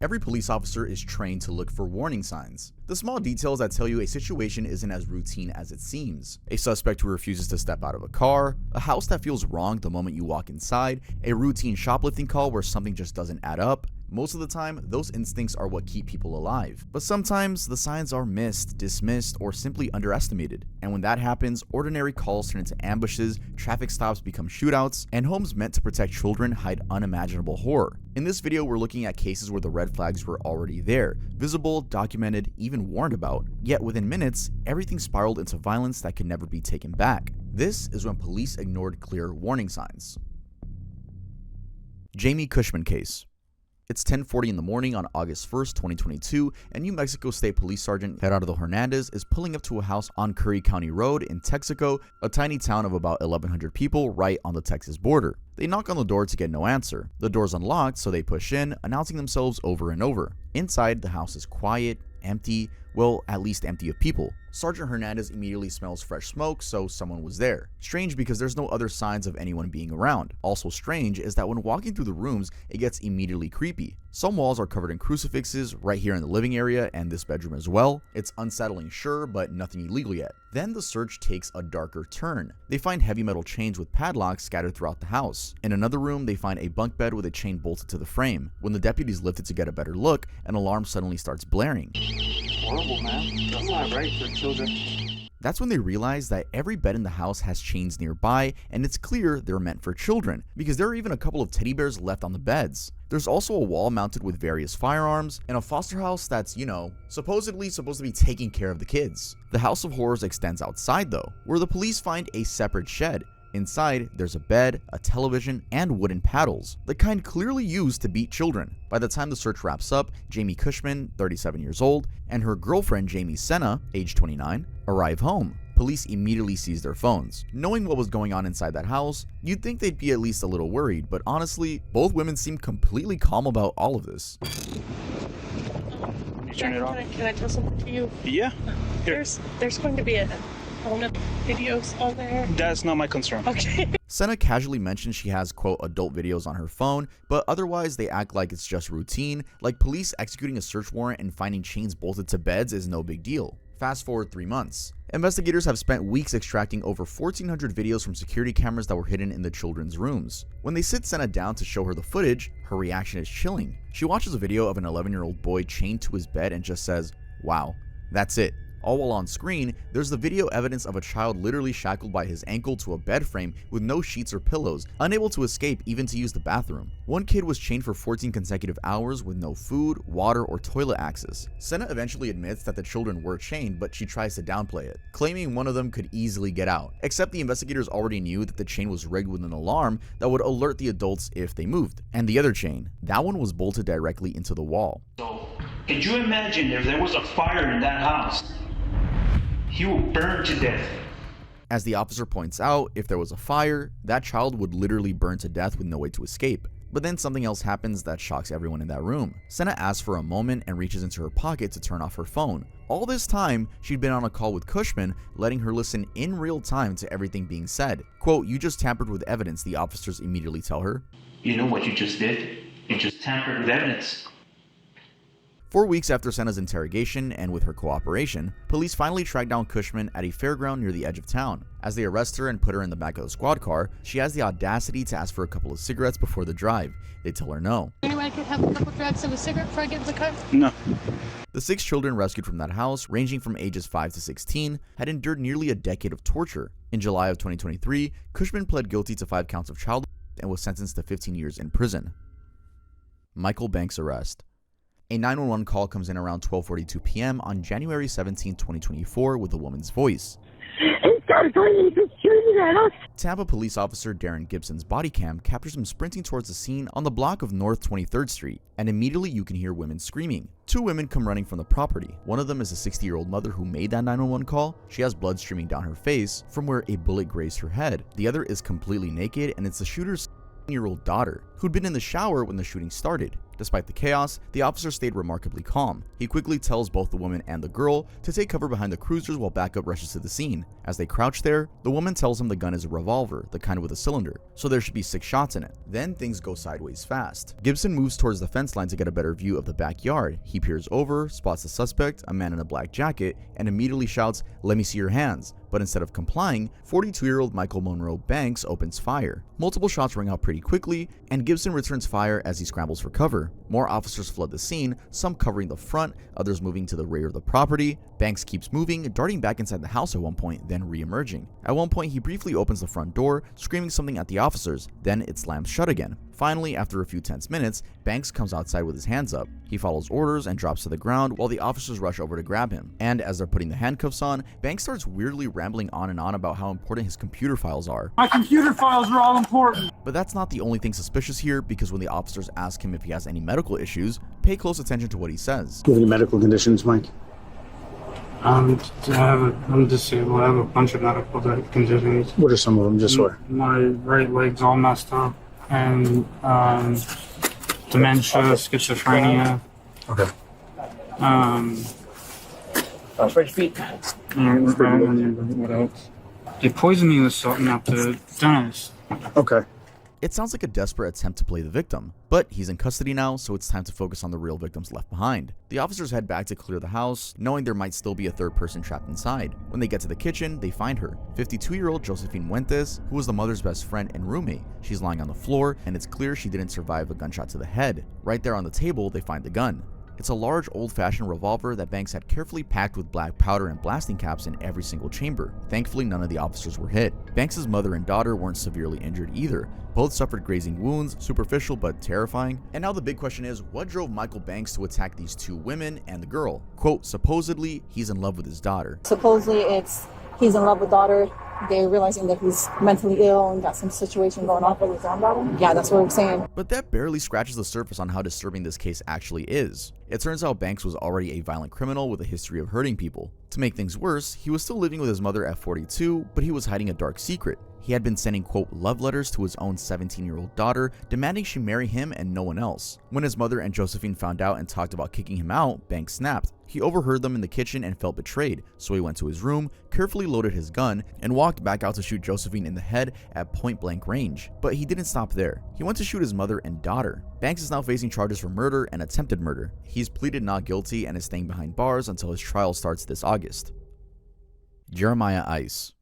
Every police officer is trained to look for warning signs, the small details that tell you a situation isn't as routine as it seems. A suspect who refuses to step out of a car, a house that feels wrong the moment you walk inside, a routine shoplifting call where something just doesn't add up. Most of the time, those instincts are what keep people alive. But sometimes, the signs are missed, dismissed, or simply underestimated. And when that happens, ordinary calls turn into ambushes, traffic stops become shootouts, and homes meant to protect children hide unimaginable horror. In this video, we're looking at cases where the red flags were already there, visible, documented, even warned about. Yet within minutes, everything spiraled into violence that could never be taken back. This is when police ignored clear warning signs. Jayme Kushman case. It's 10:40 in the morning on August 1st, 2022, and New Mexico State Police Sergeant Gerardo Hernandez is pulling up to a house on Curry County Road in Texaco, a tiny town of about 1,100 people right on the Texas border. They knock on the door to get no answer. The door's unlocked, so they push in, announcing themselves over and over. Inside, the house is quiet, empty, well, at least empty of people. Sergeant Hernandez immediately smells fresh smoke, so someone was there. Strange because there's no other signs of anyone being around. Also strange is that when walking through the rooms, it gets immediately creepy. Some walls are covered in crucifixes, right here in the living area and this bedroom as well. It's unsettling, sure, but nothing illegal yet. Then the search takes a darker turn. They find heavy metal chains with padlocks scattered throughout the house. In another room, they find a bunk bed with a chain bolted to the frame. When the deputies lift it to get a better look, an alarm suddenly starts blaring. Horrible, man. That's not right for children. That's when they realize that every bed in the house has chains nearby, and it's clear they're meant for children, because there are even a couple of teddy bears left on the beds. There's also a wall mounted with various firearms, and a foster house that's, supposedly supposed to be taking care of the kids. The House of Horrors extends outside though, where the police find a separate shed. Inside, there's a bed, a television, and wooden paddles, the kind clearly used to beat children. By the time the search wraps up, Jayme Kushman, 37 years old, and her girlfriend Jamie Senna, age 29, arrive home. Police immediately seize their phones. Knowing what was going on inside that house, you'd think they'd be at least a little worried, but honestly, both women seem completely calm about all of this. You turn it off? Can I tell something to you? Yeah. Here. There's going to be a ton of videos on there. That's not my concern. Okay. Senna casually mentions she has, quote, adult videos on her phone, but otherwise they act like it's just routine, like police executing a search warrant and finding chains bolted to beds is no big deal. Fast forward 3 months. Investigators have spent weeks extracting over 1,400 videos from security cameras that were hidden in the children's rooms. When they sit Senna down to show her the footage, her reaction is chilling. She watches a video of an 11-year-old boy chained to his bed and just says, "Wow, that's it." All while on screen, there's the video evidence of a child literally shackled by his ankle to a bed frame with no sheets or pillows, unable to escape even to use the bathroom. One kid was chained for 14 consecutive hours with no food, water, or toilet access. Senna eventually admits that the children were chained, but she tries to downplay it, claiming one of them could easily get out. Except the investigators already knew that the chain was rigged with an alarm that would alert the adults if they moved. And the other chain, that one was bolted directly into the wall. So, could you imagine if there was a fire in that house? He will burn to death. As the officer points out, if there was a fire, that child would literally burn to death with no way to escape. But then something else happens that shocks everyone in that room. Senna asks for a moment and reaches into her pocket to turn off her phone. All this time, she'd been on a call with Kushman, letting her listen in real time to everything being said. Quote, "You just tampered with evidence," the officers immediately tell her. You know what you just did? You just tampered with evidence. 4 weeks after Senna's interrogation and with her cooperation, police finally track down Kushman at a fairground near the edge of town. As they arrest her and put her in the back of the squad car, she has the audacity to ask for a couple of cigarettes before the drive. They tell her no. Anyway, I could have a couple drags of a cigarette before I get in the car? No. The 6 children rescued from that house, ranging from ages 5 to 16, had endured nearly a decade of torture. In July of 2023, Kushman pled guilty to 5 counts of child abuse and was sentenced to 15 years in prison. Michael Banks arrest. A 911 call comes in around 12:42 p.m. on January 17, 2024 with a woman's voice. Tampa police officer Darren Gibson's body cam captures him sprinting towards the scene on the block of North 23rd Street, and immediately you can hear women screaming. 2 women come running from the property. One of them is a 60-year-old mother who made that 911 call. She has blood streaming down her face from where a bullet grazed her head. The other is completely naked, and it's the shooter's 16-year-old daughter, who'd been in the shower when the shooting started. Despite the chaos, the officer stayed remarkably calm. He quickly tells both the woman and the girl to take cover behind the cruisers while backup rushes to the scene. As they crouch there, the woman tells him the gun is a revolver, the kind with a cylinder, so there should be 6 shots in it. Then things go sideways fast. Gibson moves towards the fence line to get a better view of the backyard. He peers over, spots the suspect, a man in a black jacket, and immediately shouts, "Let me see your hands." But instead of complying, 42-year-old Michael Monroe Banks opens fire. Multiple shots ring out pretty quickly, and Gibson returns fire as he scrambles for cover. More officers flood the scene, some covering the front, others moving to the rear of the property. Banks keeps moving, darting back inside the house at one point, then re-emerging. At one point, he briefly opens the front door, screaming something at the officers, then it slams shut again. Finally, after a few tense minutes, Banks comes outside with his hands up. He follows orders and drops to the ground while the officers rush over to grab him. And as they're putting the handcuffs on, Banks starts weirdly rambling on and on about how important his computer files are. My computer files are all important. But that's not the only thing suspicious here, because when the officers ask him if he has any medical issues, pay close attention to what he says. Do you have any medical conditions, Mike? I'm disabled. I have a bunch of medical conditions. What are some of them, just so? My right leg's all messed up, and dementia, schizophrenia. Okay. What else? They poisoned me with something at the dentist. Okay. It sounds like a desperate attempt to play the victim, but he's in custody now, so it's time to focus on the real victims left behind. The officers head back to clear the house, knowing there might still be a third person trapped inside. When they get to the kitchen, they find her, 52-year-old Josephine Fuentes, who was the mother's best friend and roommate. She's lying on the floor, and it's clear she didn't survive a gunshot to the head. Right there on the table, they find the gun. It's a large, old-fashioned revolver that Banks had carefully packed with black powder and blasting caps in every single chamber. Thankfully, none of the officers were hit. Banks' mother and daughter weren't severely injured either. Both suffered grazing wounds, superficial but terrifying. And now the big question is, what drove Michael Banks to attack these 2 women and the girl? Quote, supposedly, he's in love with his daughter. Supposedly, he's in love with daughter. They're realizing that he's mentally ill and got some situation going on with his own daughter. Yeah, that's what I'm saying. But that barely scratches the surface on how disturbing this case actually is. It turns out Banks was already a violent criminal with a history of hurting people. To make things worse, he was still living with his mother at 42, but he was hiding a dark secret. He had been sending, quote, love letters to his own 17-year-old daughter, demanding she marry him and no one else. When his mother and Josephine found out and talked about kicking him out, Banks snapped. He overheard them in the kitchen and felt betrayed, so he went to his room, carefully loaded his gun, and walked back out to shoot Josephine in the head at point-blank range. But he didn't stop there. He went to shoot his mother and daughter. Banks is now facing charges for murder and attempted murder. He's pleaded not guilty and is staying behind bars until his trial starts this August. Jeremiah Ice.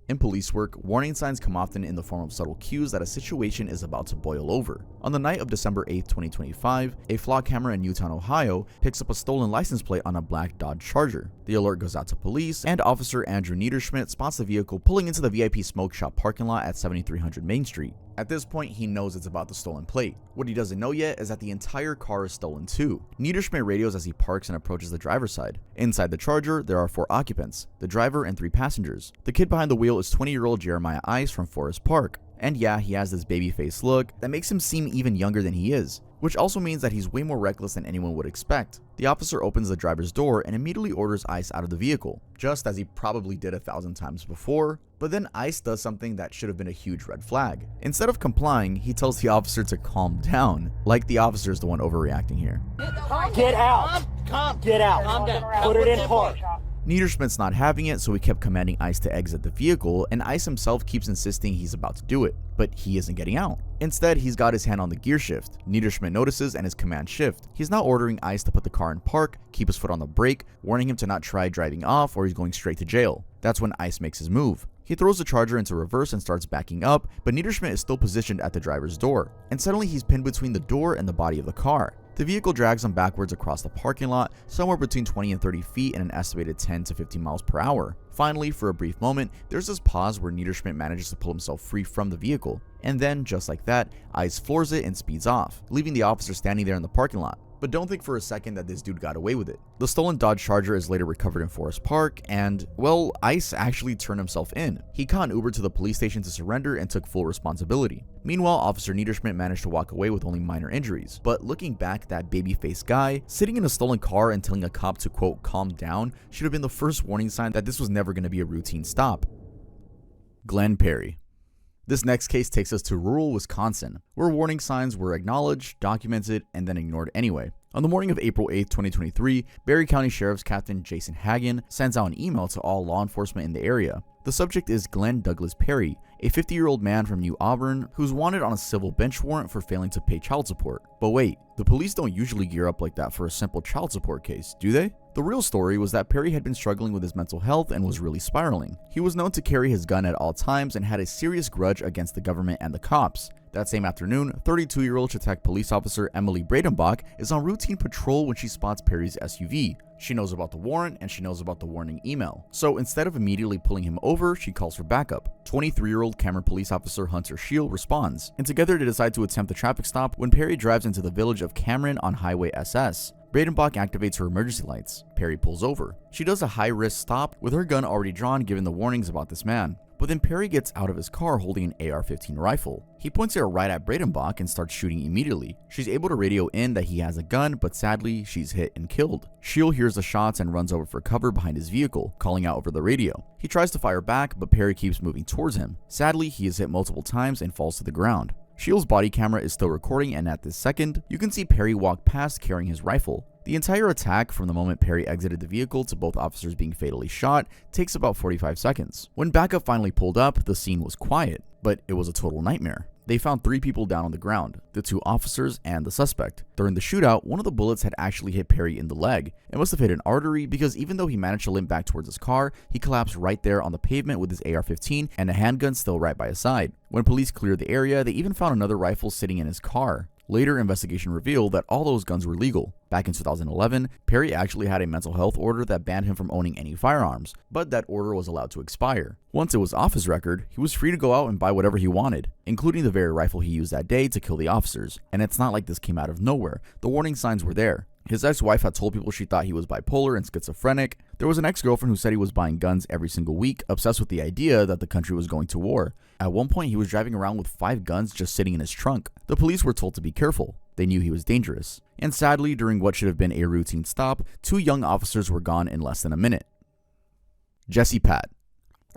In police work, warning signs come often in the form of subtle cues that a situation is about to boil over. On the night of December 8, 2025, a flock camera in Newtown, Ohio picks up a stolen license plate on a black Dodge Charger. The alert goes out to police, and Officer Andrew Niederschmidt spots the vehicle pulling into the VIP Smoke Shop parking lot at 7300 Main Street. At this point, he knows it's about the stolen plate. What he doesn't know yet is that the entire car is stolen too. Niederschmidt radios as he parks and approaches the driver's side. Inside the Charger, there are 4 occupants, the driver and 3 passengers. The kid behind the wheel is 20-year-old Jeremiah Ice from Forest Park. And yeah, he has this baby face look that makes him seem even younger than he is, which also means that he's way more reckless than anyone would expect. The officer opens the driver's door and immediately orders Ice out of the vehicle, just as he probably did 1,000 times before. But then Ice does something that should have been a huge red flag. Instead of complying, he tells the officer to calm down, like the officer is the one overreacting here. Get out! Get out! Calm down. Put it in park. Niederschmidt's not having it, so he kept commanding Ice to exit the vehicle, and Ice himself keeps insisting he's about to do it, but he isn't getting out. Instead, he's got his hand on the gear shift. Niederschmidt notices and his command shift. He's now ordering Ice to put the car in park, keep his foot on the brake, warning him to not try driving off or he's going straight to jail. That's when Ice makes his move. He throws the Charger into reverse and starts backing up, but Niederschmidt is still positioned at the driver's door, and suddenly he's pinned between the door and the body of the car. The vehicle drags him backwards across the parking lot, somewhere between 20 and 30 feet and an estimated 10 to 15 miles per hour. Finally, for a brief moment, there's this pause where Niederschmidt manages to pull himself free from the vehicle. And then, just like that, Ice floors it and speeds off, leaving the officer standing there in the parking lot. But don't think for a second that this dude got away with it. The stolen Dodge Charger is later recovered in Forest Park, and, well, Ice actually turned himself in. He caught an Uber to the police station to surrender and took full responsibility. Meanwhile, Officer Niederschmidt managed to walk away with only minor injuries. But looking back, that baby-faced guy, sitting in a stolen car and telling a cop to, quote, calm down, should have been the first warning sign that this was never going to be a routine stop. Glenn Perry. This next case takes us to rural Wisconsin, where warning signs were acknowledged, documented, and then ignored anyway. On the morning of April 8, 2023, Barry County Sheriff's Captain Jason Hagan sends out an email to all law enforcement in the area. The subject is Glenn Douglas Perry, a 50-year-old man from New Auburn who's wanted on a civil bench warrant for failing to pay child support. But wait, the police don't usually gear up like that for a simple child support case, do they? The real story was that Perry had been struggling with his mental health and was really spiraling. He was known to carry his gun at all times and had a serious grudge against the government and the cops. That same afternoon, 32-year-old Chautauqua police officer Emily Bradenbach is on routine patrol when she spots Perry's SUV. She knows about the warrant and she knows about the warning email. So instead of immediately pulling him over, she calls for backup. 23-year-old Cameron police officer Hunter Shield responds, and together they decide to attempt the traffic stop when Perry drives into the village of Cameron on Highway SS. Bradenbach activates her emergency lights. Perry pulls over. She does a high-risk stop with her gun already drawn given the warnings about this man. But then Perry gets out of his car holding an AR-15 rifle. He points it right at Bradenbach and starts shooting immediately. She's able to radio in that he has a gun, but sadly, she's hit and killed. Shield hears the shots and runs over for cover behind his vehicle, calling out over the radio. He tries to fire back, but Perry keeps moving towards him. Sadly, he is hit multiple times and falls to the ground. Shield's body camera is still recording, and at this second, you can see Perry walk past carrying his rifle. The entire attack, from the moment Perry exited the vehicle to both officers being fatally shot, takes about 45 seconds. When backup finally pulled up, the scene was quiet, but it was a total nightmare. They found 3 people down on the ground, the 2 officers and the suspect. During the shootout, one of the bullets had actually hit Perry in the leg. It must have hit an artery because even though he managed to limp back towards his car, he collapsed right there on the pavement with his AR-15 and a handgun still right by his side. When police cleared the area, they even found another rifle sitting in his car. Later investigation revealed that all those guns were legal. Back in 2011, Perry actually had a mental health order that banned him from owning any firearms, but that order was allowed to expire. Once it was off his record, he was free to go out and buy whatever he wanted, including the very rifle he used that day to kill the officers. And it's not like this came out of nowhere. The warning signs were there. His ex-wife had told people she thought he was bipolar and schizophrenic. There was an ex-girlfriend who said he was buying guns every single week, obsessed with the idea that the country was going to war. At one point, he was driving around with 5 guns just sitting in his trunk. The police were told to be careful. They knew he was dangerous. And sadly, during what should have been a routine stop, 2 young officers were gone in less than a minute. Jesse Patt.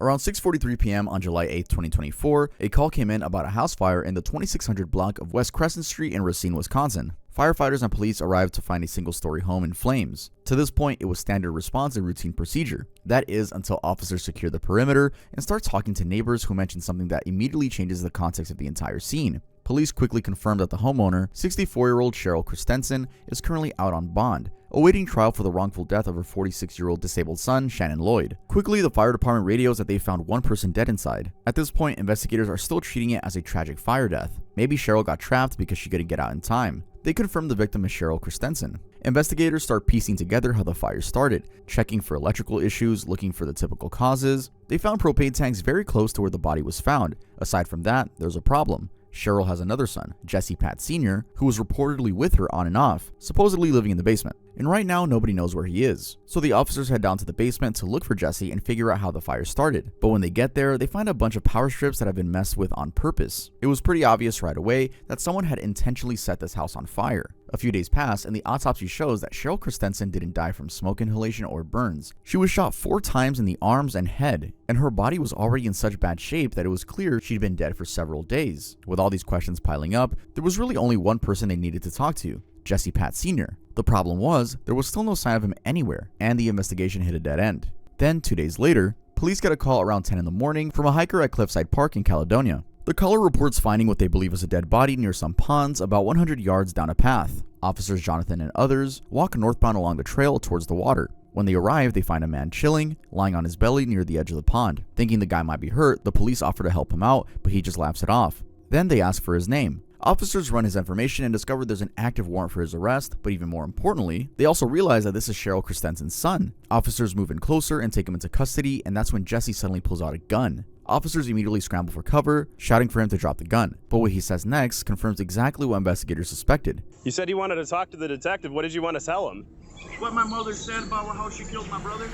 Around 6:43 p.m. on July 8, 2024, a call came in about a house fire in the 2600 block of West Crescent Street in Racine, Wisconsin. Firefighters and police arrived to find a single-story home in flames. To this point, it was standard response and routine procedure. That is, until officers secure the perimeter and start talking to neighbors who mention something that immediately changes the context of the entire scene. Police quickly confirmed that the homeowner, 64-year-old Cheryl Christensen, is currently out on bond, awaiting trial for the wrongful death of her 46-year-old disabled son, Shannon Lloyd. Quickly, the fire department radios that they found one person dead inside. At this point, investigators are still treating it as a tragic fire death. Maybe Cheryl got trapped because she couldn't get out in time. They confirmed the victim is Cheryl Christensen. Investigators start piecing together how the fire started, checking for electrical issues, looking for the typical causes. They found propane tanks very close to where the body was found. Aside from that, there's a problem. Cheryl has another son, Jesse Patt Sr., who was reportedly with her on and off, supposedly living in the basement. And right now, nobody knows where he is. So the officers head down to the basement to look for Jesse and figure out how the fire started. But when they get there, they find a bunch of power strips that have been messed with on purpose. It was pretty obvious right away that someone had intentionally set this house on fire. A few days pass, and the autopsy shows that Cheryl Christensen didn't die from smoke inhalation or burns. She was shot 4 times in the arms and head, and her body was already in such bad shape that it was clear she'd been dead for several days. With all these questions piling up, there was really only one person they needed to talk to, Jesse Patt Sr. The problem was, there was still no sign of him anywhere, and the investigation hit a dead end. Then, 2 days later, police get a call around 10 in the morning from a hiker at Cliffside Park in Caledonia. The caller reports finding what they believe is a dead body near some ponds about 100 yards down a path. Officers Jonathan and others walk northbound along the trail towards the water. When they arrive, they find a man chilling, lying on his belly near the edge of the pond. Thinking the guy might be hurt, the police offer to help him out, but he just laughs it off. Then they ask for his name. Officers run his information and discover there's an active warrant for his arrest, but even more importantly, they also realize that this is Cheryl Christensen's son. Officers move in closer and take him into custody, and that's when Jesse suddenly pulls out a gun. Officers immediately scramble for cover, shouting for him to drop the gun. But what he says next confirms exactly what investigators suspected. You said you wanted to talk to the detective. What did you want to tell him? What my mother said about how she killed my brother.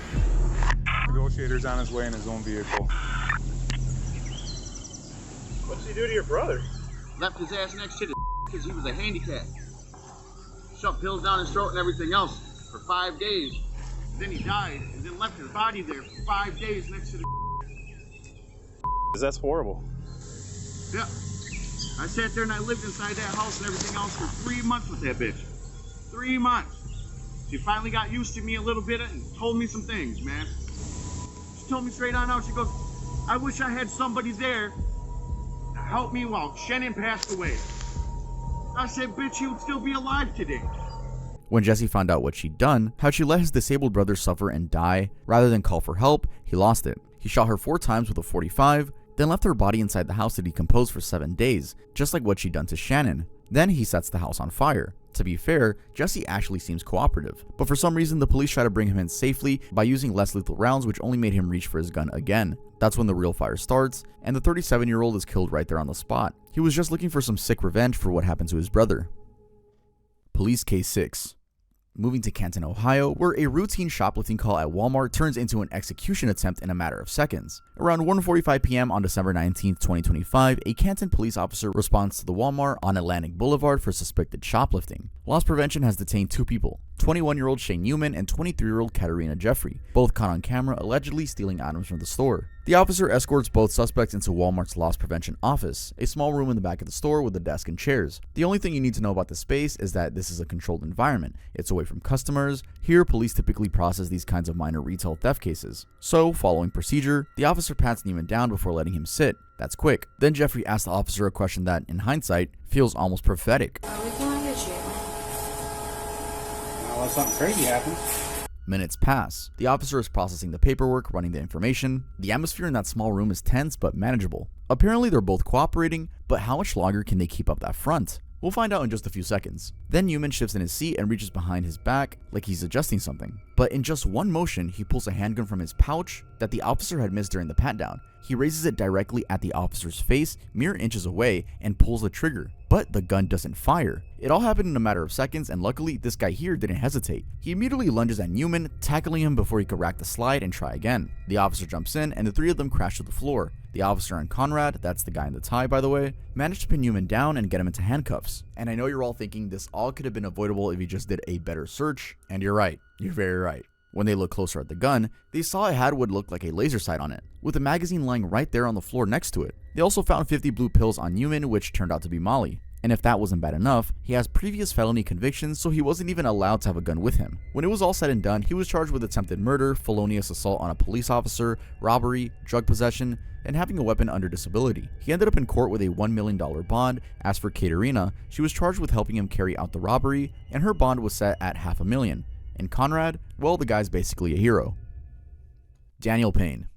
Negotiator's on his way in his own vehicle. What'd he do to your brother? Left his ass next to the because he was a handicap. Shoved pills down his throat and everything else for 5 days. Then he died and then left his body there for 5 days next to the. That's horrible. Yeah. I sat there and I lived inside that house and everything else for 3 months with that bitch. 3 months. She finally got used to me a little bit and told me some things, man. She told me straight on out, she goes, I wish I had somebody there to help me while Shannon passed away. I said, bitch, he would still be alive today. When Jesse found out what she'd done, how she let his disabled brother suffer and die, rather than call for help, he lost it. He shot her 4 times with a .45, then left her body inside the house to decompose for 7 days, just like what she'd done to Shannon. Then he sets the house on fire. To be fair, Jesse actually seems cooperative, but for some reason the police try to bring him in safely by using less lethal rounds, which only made him reach for his gun again. That's when the real fire starts, and the 37-year-old is killed right there on the spot. He was just looking for some sick revenge for what happened to his brother. Police Case 6. Moving to Canton, Ohio, where a routine shoplifting call at Walmart turns into an execution attempt in a matter of seconds. Around 1:45 p.m. on December 19, 2025, a Canton police officer responds to the Walmart on Atlantic Boulevard for suspected shoplifting. Loss prevention has detained 2 people, 21-year-old Shane Newman and 23-year-old Katerina Jeffrey, both caught on camera allegedly stealing items from the store. The officer escorts both suspects into Walmart's loss prevention office, a small room in the back of the store with a desk and chairs. The only thing you need to know about the space is that this is a controlled environment. It's away from customers. Here, police typically process these kinds of minor retail theft cases. So, following procedure, the officer pats Neiman down before letting him sit. That's quick. Then Jeffrey asks the officer a question that, in hindsight, feels almost prophetic. Unless something crazy happens. Minutes pass. The officer is processing the paperwork, running the information. The atmosphere in that small room is tense but manageable. Apparently they're both cooperating, but how much longer can they keep up that front? We'll find out in just a few seconds. Then Newman shifts in his seat and reaches behind his back like he's adjusting something. But in just one motion, he pulls a handgun from his pouch that the officer had missed during the pat-down. He raises it directly at the officer's face, mere inches away, and pulls the trigger. But the gun doesn't fire. It all happened in a matter of seconds, and luckily, this guy here didn't hesitate. He immediately lunges at Newman, tackling him before he could rack the slide and try again. The officer jumps in, and the 3 of them crash to the floor. The officer and Conrad, that's the guy in the tie by the way, managed to pin Newman down and get him into handcuffs. And I know you're all thinking this all could have been avoidable if he just did a better search, and you're right. You're very right. When they looked closer at the gun, they saw it had what looked like a laser sight on it, with a magazine lying right there on the floor next to it. They also found 50 blue pills on Newman, which turned out to be Molly. And if that wasn't bad enough, he has previous felony convictions, so he wasn't even allowed to have a gun with him. When it was all said and done, he was charged with attempted murder, felonious assault on a police officer, robbery, drug possession, and having a weapon under disability. He ended up in court with a $1 million bond. As for Katerina, she was charged with helping him carry out the robbery, and her bond was set at $500,000. And Conrad, well, the guy's basically a hero. Daniel Payne.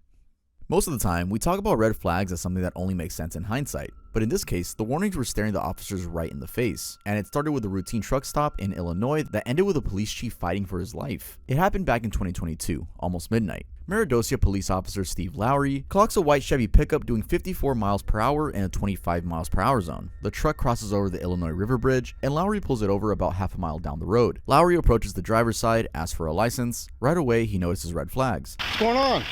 Most of the time, we talk about red flags as something that only makes sense in hindsight, but in this case, the warnings were staring the officers right in the face, and it started with a routine truck stop in Illinois that ended with a police chief fighting for his life. It happened back in 2022, almost midnight. Maridosia police officer Steve Lowry clocks a white Chevy pickup doing 54 miles per hour in a 25 miles per hour zone. The truck crosses over the Illinois River Bridge, and Lowry pulls it over about half a mile down the road. Lowry approaches the driver's side, asks for a license. Right away, he notices red flags. What's going on?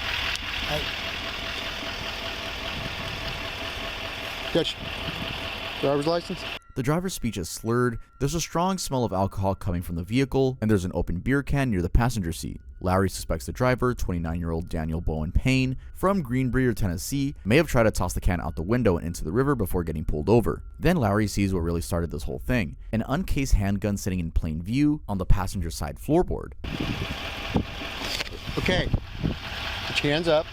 Got your driver's license? The driver's speech is slurred, there's a strong smell of alcohol coming from the vehicle, and there's an open beer can near the passenger seat. Lowry suspects the driver, 29-year-old Daniel Bowen Payne, from Greenbrier, Tennessee, may have tried to toss the can out the window and into the river before getting pulled over. Then Lowry sees what really started this whole thing, an uncased handgun sitting in plain view on the passenger side floorboard. Okay, put your hands up.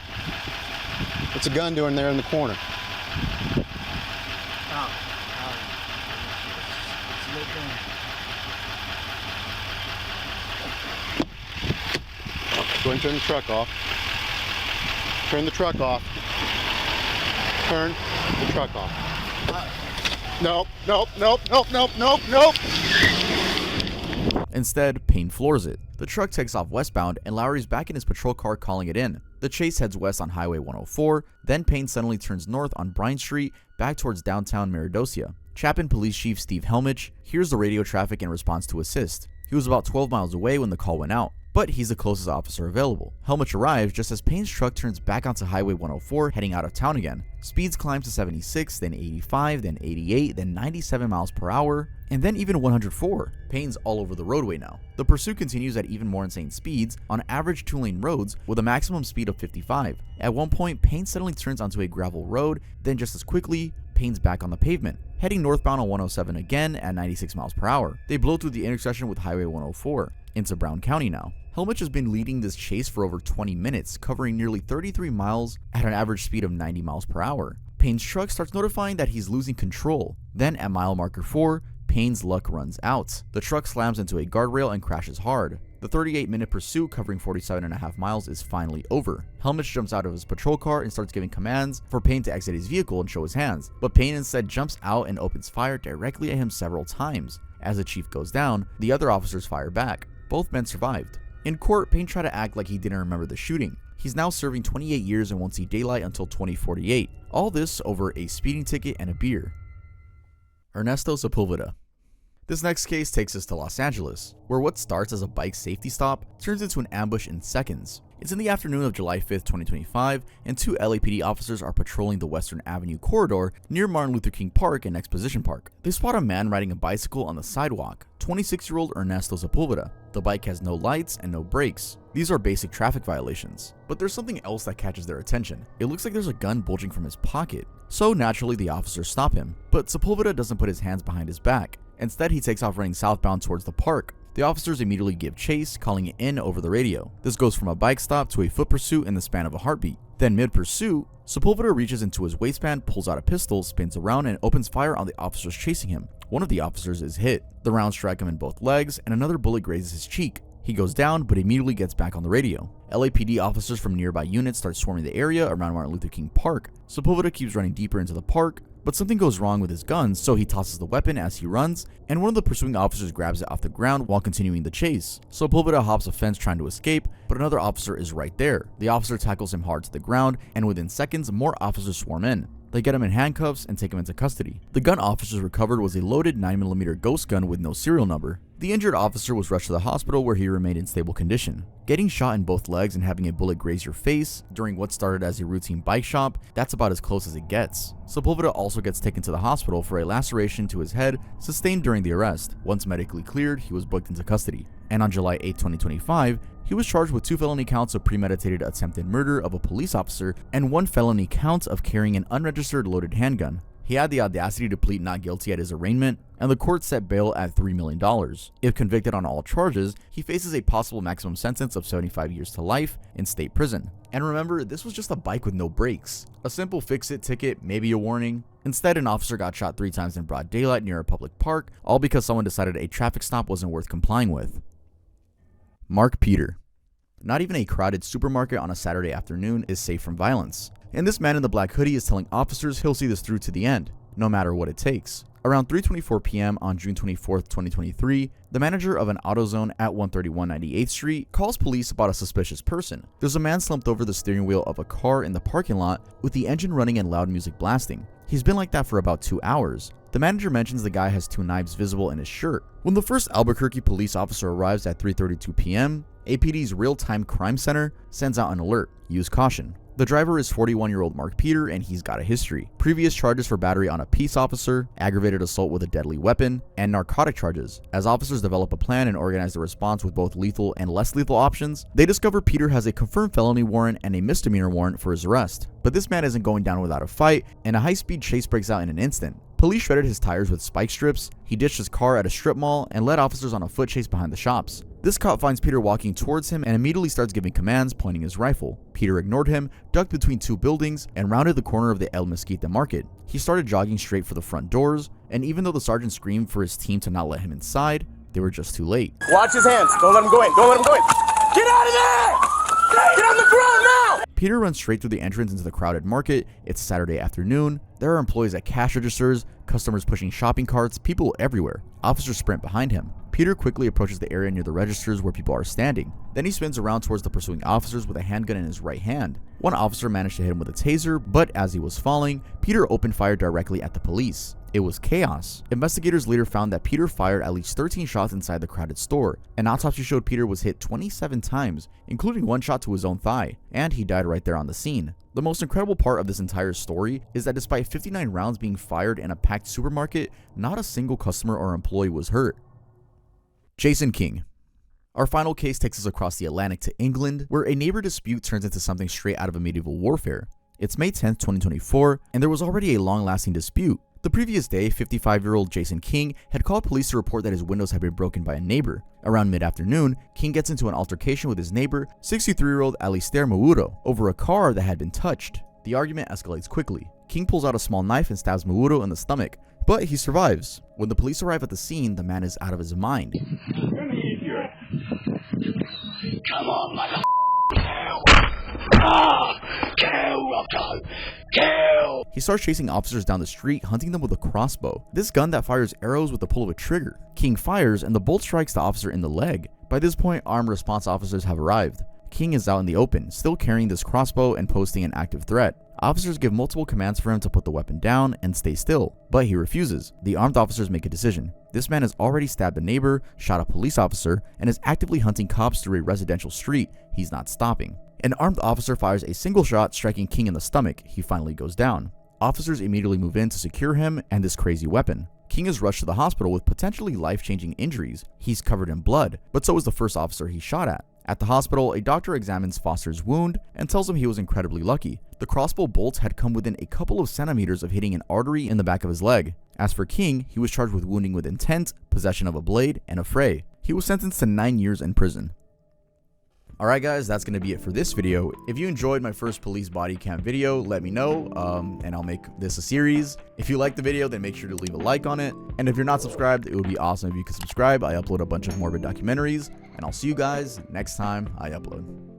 What's a gun doing there in the corner? Go ahead and turn the truck off. Turn the truck off. Turn the truck off. Nope, nope, nope, nope, nope, nope, nope. Instead, Payne floors it. The truck takes off westbound, and Lowry's back in his patrol car calling it in. The chase heads west on Highway 104, then Payne suddenly turns north on Bryant Street, back towards downtown Maridosia. Chapin Police Chief Steve Helmich hears the radio traffic and responds to assist. He was about 12 miles away when the call went out, but he's the closest officer available. Helmich arrives just as Payne's truck turns back onto Highway 104, heading out of town again. Speeds climb to 76, then 85, then 88, then 97 miles per hour, and then even 104. Payne's all over the roadway now. The pursuit continues at even more insane speeds, on average 2-lane roads with a maximum speed of 55. At one point, Payne suddenly turns onto a gravel road, then just as quickly, Payne's back on the pavement, heading northbound on 107 again at 96 miles per hour. They blow through the intersection with Highway 104 into Brown County now. Helmich has been leading this chase for over 20 minutes, covering nearly 33 miles at an average speed of 90 miles per hour. Payne's truck starts notifying that he's losing control. Then at mile marker 4, Payne's luck runs out. The truck slams into a guardrail and crashes hard. The 38-minute pursuit covering 47.5 miles is finally over. Helmich jumps out of his patrol car and starts giving commands for Payne to exit his vehicle and show his hands, but Payne instead jumps out and opens fire directly at him several times. As the chief goes down, the other officers fire back. Both men survived. In court, Payne tried to act like he didn't remember the shooting. He's now serving 28 years and won't see daylight until 2048. All this over a speeding ticket and a beer. Ernesto Sepulveda. This next case takes us to Los Angeles, where what starts as a bike safety stop turns into an ambush in seconds. It's in the afternoon of July 5th, 2025, and 2 LAPD officers are patrolling the Western Avenue corridor near Martin Luther King Park and Exposition Park. They spot a man riding a bicycle on the sidewalk, 26-year-old Ernesto Sepulveda. The bike has no lights and no brakes. These are basic traffic violations. But there's something else that catches their attention. It looks like there's a gun bulging from his pocket. So naturally the officers stop him, but Sepulveda doesn't put his hands behind his back. Instead, he takes off running southbound towards the park. The officers immediately give chase, calling it in over the radio. This goes from a bike stop to a foot pursuit in the span of a heartbeat. Then mid-pursuit, Sepulveda reaches into his waistband, pulls out a pistol, spins around, and opens fire on the officers chasing him. One of the officers is hit. The rounds strike him in both legs, and another bullet grazes his cheek. He goes down, but immediately gets back on the radio. LAPD officers from nearby units start swarming the area around Martin Luther King Park. Sepulveda keeps running deeper into the park, but something goes wrong with his gun, so he tosses the weapon as he runs, and one of the pursuing officers grabs it off the ground while continuing the chase. Sepulveda hops a fence trying to escape, but another officer is right there. The officer tackles him hard to the ground, and within seconds, more officers swarm in. They get him in handcuffs and take him into custody. The gun officers recovered was a loaded 9mm ghost gun with no serial number. The injured officer was rushed to the hospital where he remained in stable condition. Getting shot in both legs and having a bullet graze your face during what started as a routine bike shop, that's about as close as it gets. Sepulveda also gets taken to the hospital for a laceration to his head sustained during the arrest. Once medically cleared, he was booked into custody. And on July 8, 2025, he was charged with 2 felony counts of premeditated attempted murder of a police officer and 1 felony count of carrying an unregistered loaded handgun. He had the audacity to plead not guilty at his arraignment, and the court set bail at $3 million. If convicted on all charges, he faces a possible maximum sentence of 75 years to life in state prison. And remember, this was just a bike with no brakes. A simple fix-it ticket, maybe a warning. Instead, an officer got shot 3 times in broad daylight near a public park, all because someone decided a traffic stop wasn't worth complying with. Mark Peter. Not even a crowded supermarket on a Saturday afternoon is safe from violence. And this man in the black hoodie is telling officers he'll see this through to the end, no matter what it takes. Around 3:24 p.m. on June 24, 2023, the manager of an AutoZone at 131 98th Street calls police about a suspicious person. There's a man slumped over the steering wheel of a car in the parking lot with the engine running and loud music blasting. He's been like that for about 2 hours. The manager mentions the guy has 2 knives visible in his shirt. When the first Albuquerque police officer arrives at 3:32 p.m., APD's real-time crime center sends out an alert. Use caution. The driver is 41-year-old Mark Peter, and he's got a history. Previous charges for battery on a peace officer, aggravated assault with a deadly weapon, and narcotic charges. As officers develop a plan and organize the response with both lethal and less lethal options, they discover Peter has a confirmed felony warrant and a misdemeanor warrant for his arrest. But this man isn't going down without a fight, and a high-speed chase breaks out in an instant. Police shredded his tires with spike strips, he ditched his car at a strip mall, and led officers on a foot chase behind the shops. This cop finds Peter walking towards him and immediately starts giving commands, pointing his rifle. Peter ignored him, ducked between 2 buildings, and rounded the corner of the El Mesquite market. He started jogging straight for the front doors, and even though the sergeant screamed for his team to not let him inside, they were just too late. Watch his hands. Don't let him go in. Don't let him go in. Get out of there! Get on the ground now! Peter runs straight through the entrance into the crowded market. It's Saturday afternoon. There are employees at cash registers, customers pushing shopping carts, people everywhere. Officers sprint behind him. Peter quickly approaches the area near the registers where people are standing. Then he spins around towards the pursuing officers with a handgun in his right hand. One officer managed to hit him with a taser, but as he was falling, Peter opened fire directly at the police. It was chaos. Investigators later found that Peter fired at least 13 shots inside the crowded store. An autopsy showed Peter was hit 27 times, including 1 shot to his own thigh, and he died right there on the scene. The most incredible part of this entire story is that despite 59 rounds being fired in a packed supermarket, not a single customer or employee was hurt. Jason King. Our final case takes us across the Atlantic to England, where a neighbor dispute turns into something straight out of a medieval warfare. It's May 10th, 2024, and there was already a long-lasting dispute. The previous day, 55-year-old Jason King had called police to report that his windows had been broken by a neighbor. Around mid-afternoon, King gets into an altercation with his neighbor, 63-year-old Alistair Mawuro, over a car that had been touched. The argument escalates quickly. King pulls out a small knife and stabs Mawuro in the stomach, but he survives. When the police arrive at the scene, the man is out of his mind. Come on, mother. Kill! He starts chasing officers down the street, hunting them with a crossbow. This gun that fires arrows with the pull of a trigger. King fires, and the bolt strikes the officer in the leg. By this point, armed response officers have arrived. King is out in the open, still carrying this crossbow and posting an active threat. Officers give multiple commands for him to put the weapon down and stay still, but he refuses. The armed officers make a decision. This man has already stabbed a neighbor, shot a police officer, and is actively hunting cops through a residential street. He's not stopping. An armed officer fires a single shot, striking King in the stomach. He finally goes down. Officers immediately move in to secure him and this crazy weapon. King is rushed to the hospital with potentially life-changing injuries. He's covered in blood, but so is the first officer he shot at. At the hospital, a doctor examines Foster's wound and tells him he was incredibly lucky. The crossbow bolts had come within a couple of centimeters of hitting an artery in the back of his leg. As for King, he was charged with wounding with intent, possession of a blade, and a fray. He was sentenced to 9 years in prison. Alright guys, that's going to be it for this video. If you enjoyed my first police body cam video, let me know, and I'll make this a series. If you liked the video, then make sure to leave a like on it. And if you're not subscribed, it would be awesome if you could subscribe. I upload a bunch of morbid documentaries, and I'll see you guys next time I upload.